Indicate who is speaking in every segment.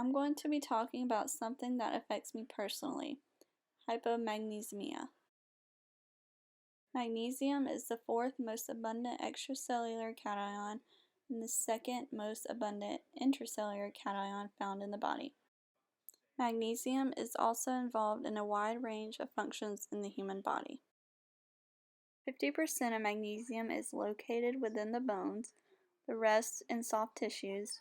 Speaker 1: I'm going to be talking about something that affects me personally, hypomagnesemia. Magnesium is the fourth most abundant extracellular cation and the second most abundant intracellular cation found in the body. Magnesium is also involved in a wide range of functions in the human body. 50% of magnesium is located within the bones, the rest in soft tissues.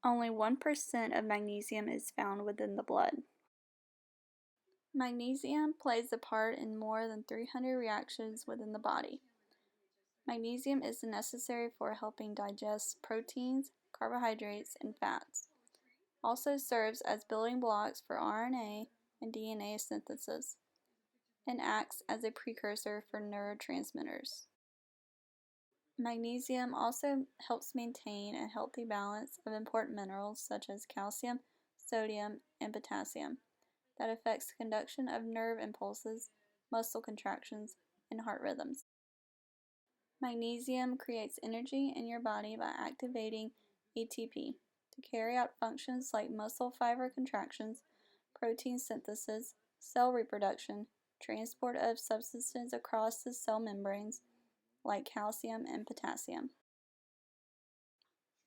Speaker 1: Only 1% of magnesium is found within the blood. Magnesium plays a part in more than 300 reactions within the body. Magnesium is necessary for helping digest proteins, carbohydrates, and fats. Also serves as building blocks for RNA and DNA synthesis, and acts as a precursor for neurotransmitters. Magnesium also helps maintain a healthy balance of important minerals such as calcium, sodium, and potassium that affects the conduction of nerve impulses, muscle contractions, and heart rhythms. Magnesium creates energy in your body by activating ATP to carry out functions like muscle fiber contractions, protein synthesis, cell reproduction, transport of substances across the cell membranes like calcium and potassium.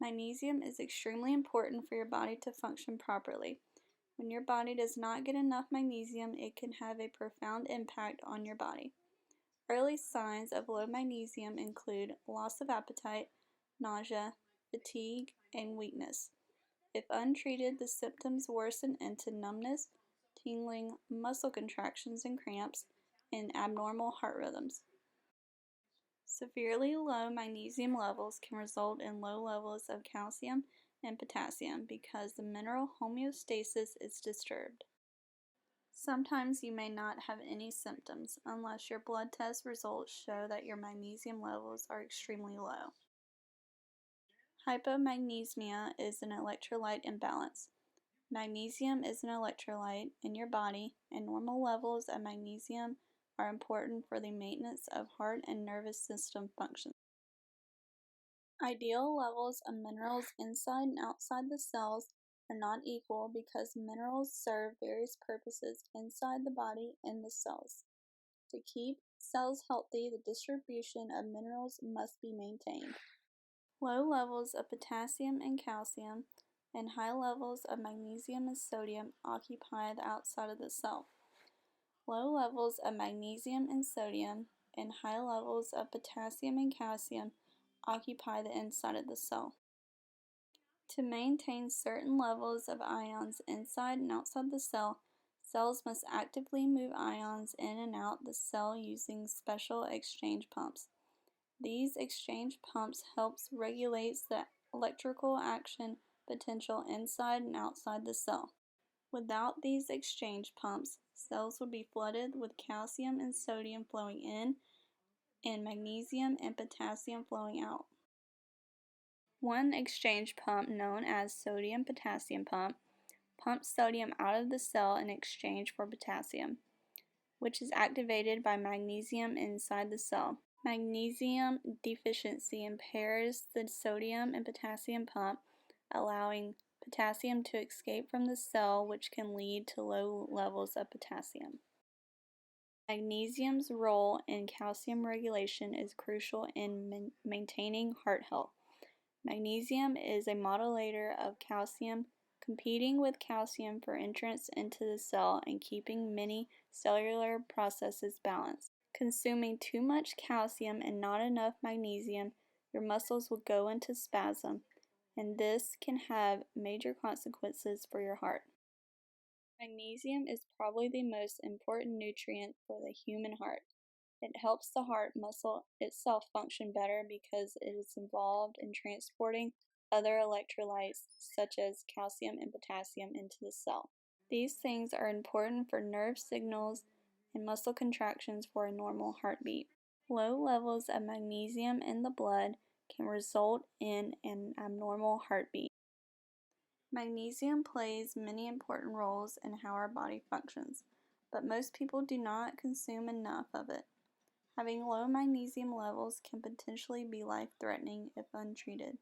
Speaker 1: Magnesium is extremely important for your body to function properly. When your body does not get enough magnesium, it can have a profound impact on your body. Early signs of low magnesium include loss of appetite, nausea, fatigue, and weakness. If untreated, the symptoms worsen into numbness, tingling, muscle contractions and cramps, and abnormal heart rhythms. Severely low magnesium levels can result in low levels of calcium and potassium because the mineral homeostasis is disturbed. Sometimes you may not have any symptoms unless your blood test results show that your magnesium levels are extremely low. Hypomagnesemia is an electrolyte imbalance. Magnesium is an electrolyte in your body, and normal levels of magnesium are important for the maintenance of heart and nervous system functions. Ideal levels of minerals inside and outside the cells are not equal because minerals serve various purposes inside the body and the cells. To keep cells healthy, the distribution of minerals must be maintained. Low levels of potassium and calcium and high levels of magnesium and sodium occupy the outside of the cell. Low levels of magnesium and sodium and high levels of potassium and calcium occupy the inside of the cell. To maintain certain levels of ions inside and outside the cell, cells must actively move ions in and out the cell using special exchange pumps. These exchange pumps helps regulates the electrical action potential inside and outside the cell. Without these exchange pumps, cells would be flooded with calcium and sodium flowing in and magnesium and potassium flowing out. One exchange pump, known as sodium-potassium pump, pumps sodium out of the cell in exchange for potassium, which is activated by magnesium inside the cell. Magnesium deficiency impairs the sodium and potassium pump, allowing potassium to escape from the cell, which can lead to low levels of potassium. Magnesium's role in calcium regulation is crucial in maintaining heart health. Magnesium is a modulator of calcium, competing with calcium for entrance into the cell and keeping many cellular processes balanced. Consuming too much calcium and not enough magnesium, your muscles will go into spasm, and this can have major consequences for your heart. Magnesium is probably the most important nutrient for the human heart. It helps the heart muscle itself function better because it is involved in transporting other electrolytes such as calcium and potassium into the cell. These things are important for nerve signals and muscle contractions for a normal heartbeat. Low levels of magnesium in the blood can result in an abnormal heartbeat. Magnesium plays many important roles in how our body functions, but most people do not consume enough of it. Having low magnesium levels can potentially be life-threatening if untreated.